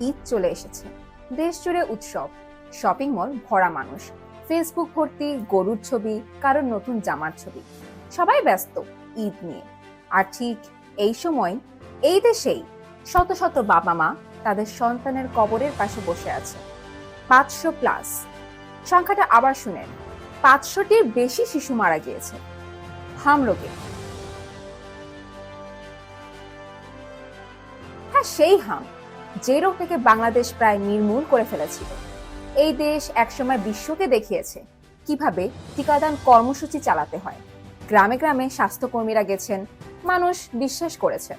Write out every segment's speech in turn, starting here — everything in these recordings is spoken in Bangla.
ঈদ চলে এসেছে, দেশ জুড়ে উৎসব, শপিং মল ভরা মানুষ, ফেসবুক ভর্তি গরুর ছবি, কারোর নতুন জামার ছবি, সবাই ব্যস্ত ঈদ নিয়ে। আর ঠিক এই সময় এই দেশেই শত শত বাবা মা তাদের সন্তানের কবরের পাশে বসে আছে। 500+। সংখ্যাটা আবার শুনেন, 500টির বেশি শিশু মারা গিয়েছে হাম রোগে। হ্যাঁ, সেই হাম, যে রোগ থেকে বাংলাদেশ প্রায় নির্মূল করে ফেলেছিল। এই দেশ একসময় বিশ্বকে দেখিয়েছে কিভাবে টিকাদান কর্মসূচি চালাতে হয়। গ্রামে গ্রামে স্বাস্থ্যকর্মীরা গেছেন, মানুষ বিশ্বাস করেছেন।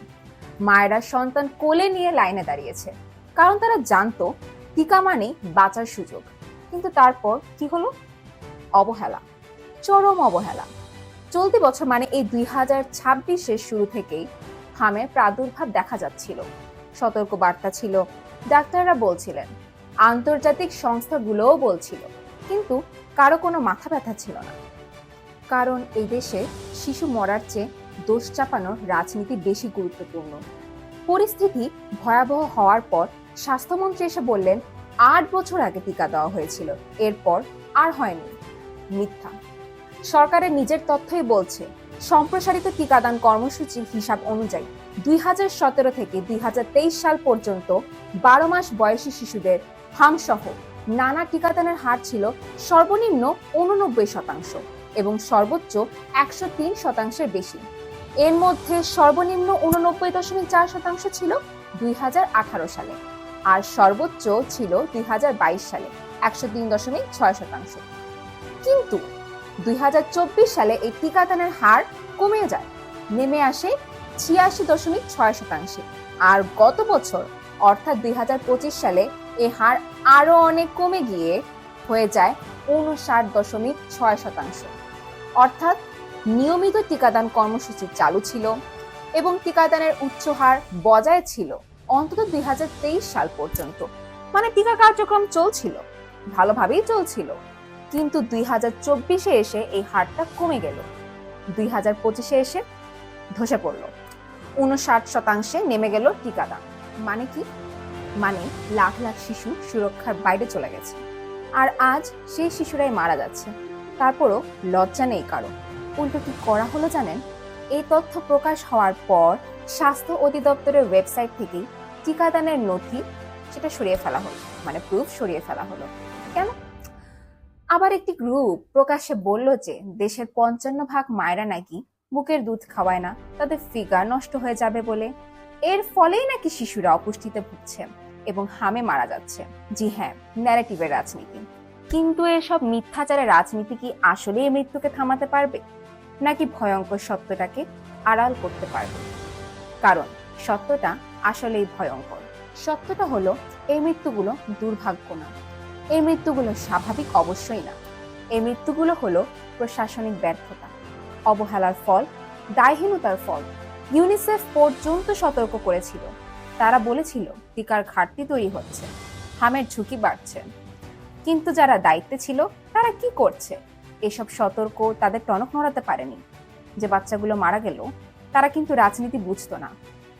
মায়েরা সন্তান কোলে নিয়ে লাইনে দাঁড়িয়েছে, কারণ তারা জানতো টিকা মানে বাঁচার সুযোগ। কিন্তু তারপর কি হলো? অবহেলা, চরম অবহেলা। চলতি বছর মানে এই 2026-এর শুরু থেকেই হামের প্রাদুর্ভাব দেখা যাচ্ছিল। সতর্ক বার্তা ছিল, ডাক্তাররা বলছিলেন, আন্তর্জাতিক সংস্থাগুলোও বলছিল, কিন্তু কারো কোনো মাথা ব্যথা ছিল না। কারণ এই দেশে শিশু মরার চেয়ে দোষ চাপানোর রাজনীতি বেশি গুরুত্বপূর্ণ। পরিস্থিতি ভয়াবহ হওয়ার পর স্বাস্থ্যমন্ত্রী এসে বললেন 8 বছর আগে টিকা দেওয়া হয়েছিল, এরপর আর হয়নি। মিথ্যা। সরকারের নিজের তথ্যই বলছে, সম্প্রসারিত টিকাদান কর্মসূচির হিসাব অনুযায়ী 2017 থেকে 2023 সাল পর্যন্ত 12 মাস বয়সী শিশুদের হামসহ নানা টিকাদানের হার ছিল সর্বনিম্ন 89% এবং সর্বোচ্চ 103% বেশি। এর মধ্যে সর্বনিম্ন 89.4% ছিল 2018 সালে, আর সর্বোচ্চ ছিল 2022 সালে 103.6%। কিন্তু 2024 সালে এই টিকাদানের হার কমে যায়, নেমে আসে 86.6%। আর গত বছর অর্থাৎ 2025 সালে এই হার আরো অনেক কমে গিয়ে হয়ে যায় 59.6%। অর্থাৎ নিয়মিত টিকাদান কর্মসূচি চালু ছিল এবং টিকাদানের উচ্চ হার বজায় ছিল অন্তত 2023 সাল পর্যন্ত। মানে টিকা কার্যক্রম চলছিল, ভালোভাবেই চলছিল। কিন্তু 2024-এ এসে এই হারটা কমে গেল, 2025-এ এসে ধসে পড়ল, 59% নেমে গেল টিকাদান। মানে কি? মানে লাখ লাখ শিশু সুরক্ষার বাইরে চলে গেছে, আর আজ সেই শিশুরাই মারা যাচ্ছে। তারপরও লজ্জা নেই কারো। উল্টো কি করা হলো জানেন? এই তথ্য প্রকাশ হওয়ার পর স্বাস্থ্য অধিদপ্তরের ওয়েবসাইট থেকেই টিকাদানের নথি সেটা সরিয়ে ফেলা হলো, মানে প্রুফ সরিয়ে ফেলা হলো। কেন? আবার একটি গ্রুপ প্রকাশ্যে বলল যে দেশের 55% মায়েরা নাকি বুকের দুধ খাওয়ায় না, তাদের ফিগার নষ্ট হয়ে যাবে বলে। এর ফলেই নাকি শিশুরা অপুষ্টিতে ভুগছে এবং হামে মারা যাচ্ছে। জি হ্যাঁ, ন্যারেটিভের রাজনীতি। কিন্তু এসব মিথ্যাচারের রাজনীতি কি আসলে এই মৃত্যুকে থামাতে পারবে, নাকি ভয়ঙ্কর সত্যটাকে আড়াল করতে পারবে? কারণ সত্যটা আসলেই ভয়ঙ্কর। সত্যটা হলো, এই মৃত্যুগুলো দুর্ভাগ্য না, এই মৃত্যুগুলো স্বাভাবিক অবশ্যই না। এই মৃত্যুগুলো হলো প্রশাসনিক ব্যর্থতা, অবহেলার ফল, দায়হীনতার ফল। ইউনিসেফ পর্যন্ত সতর্ক করেছিল। তারা বলেছিল টিকার ঘাটতি তৈরি হচ্ছে, হামের ঝুঁকি বাড়ছে। কিন্তু যারা দায়িত্বে ছিল তারা কি করছে? এসব সতর্ক তাদের টনক নড়াতে পারেনি। যে বাচ্চাগুলো মারা গেল, তারা কিন্তু রাজনীতি বুঝতো না।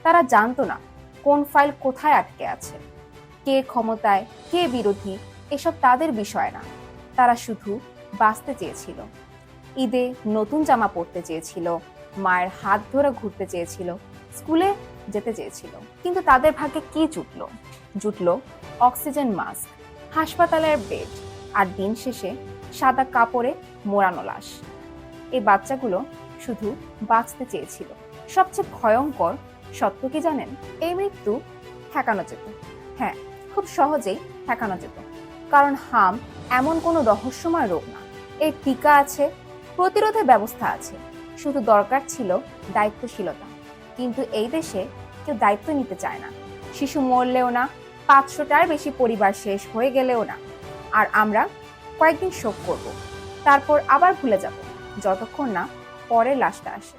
তারা জানতো না কোন ফাইল কোথায় আটকে আছে, কে ক্ষমতায়, কে বিরোধী, এসব তাদের বিষয় না। তারা শুধু বাঁচতে চেয়েছিল, ঈদে নতুন জামা পরতে চেয়েছিল, মায়ের হাত ধরে ঘুরতে চেয়েছিল, স্কুলে যেতে চেয়েছিল। কিন্তু তাদের ভাগ্যে কি জুটলো? জুটলো অক্সিজেন মাস্ক, হাসপাতালের বেড, আর দিন শেষে সাদা কাপড়ে মোড়ানো লাশ। এই বাচ্চাগুলো শুধু বাঁচতে চেয়েছিল। সবচেয়ে ভয়ঙ্কর সত্য কি জানেন? এই মৃত্যু ঠেকানো যেত। হ্যাঁ, খুব সহজেই ঠেকানো যেত। কারণ হাম এমন কোনো রহস্যময় রোগ না। এর টিকা আছে, প্রতিরোধের ব্যবস্থা আছে, শুধু দরকার ছিল দায়িত্বশীলতা। কিন্তু এই দেশে কেউ দায়িত্ব নিতে চায় না। শিশু মরলেও না, 500টার বেশি পরিবার শেষ হয়ে গেলেও না। আর আমরা কয়েকদিন শোক করব, তারপর আবার ভুলে যাব, যতক্ষণ না পরের লাশটা আসে।